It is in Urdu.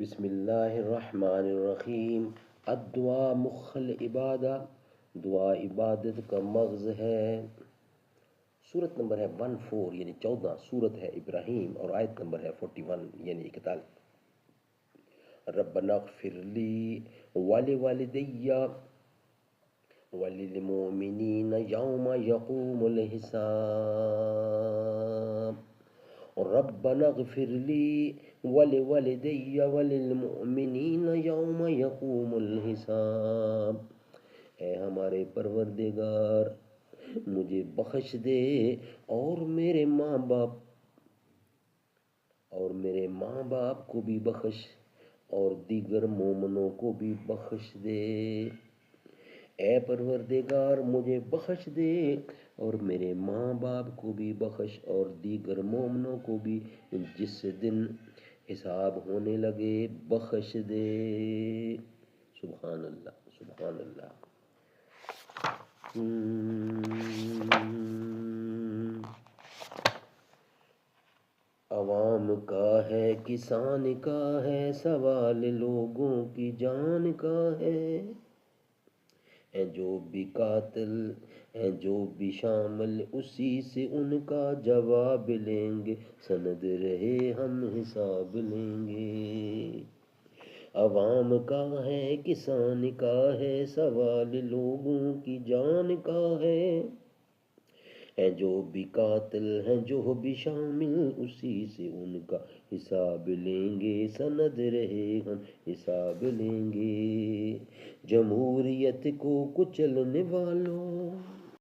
بسم اللہ الرحمن الرحیم۔ الدعاء مخ العبادہ، دعا عبادت کا مغز ہے۔ سورت نمبر ہے 14 یعنی 14، سورت ہے ابراہیم اور آیت نمبر ہے 41 یعنی 41۔ ربنا اغفر لی ولوالدی وللمؤمنین یوم یقوم الحساب۔ ربنا اغفر لی ولوالدی وللمؤمنین یوم یقوم الحساب۔ اے ہمارے پروردگار، مجھے بخش دے اور میرے ماں باپ کو بھی بخش اور دیگر مومنوں کو بھی بخش دے۔ اے پروردگار، مجھے بخش دے اور میرے ماں باپ کو بھی بخش اور دیگر مومنوں کو بھی جس دن حساب ہونے لگے بخش دے۔ سبحان اللہ، سبحان اللہ۔ عوام کا ہے، کسان کا ہے، سوال لوگوں کی جان کا ہے۔ ہیں جو بھی قاتل ہیں جو بھی شامل، اسی سے ان کا جواب لیں گے، سند رہے ہم حساب لیں گے۔ عوام کا ہے، کسان کا ہے، سوال لوگوں کی جان کا ہے۔ ہیں جو بھی قاتل ہیں جو بھی شامل، اسی سے ان کا حساب لیں گے، سند رہے ہم حساب لیں گے۔ جمہوریت کو کچلنے والوں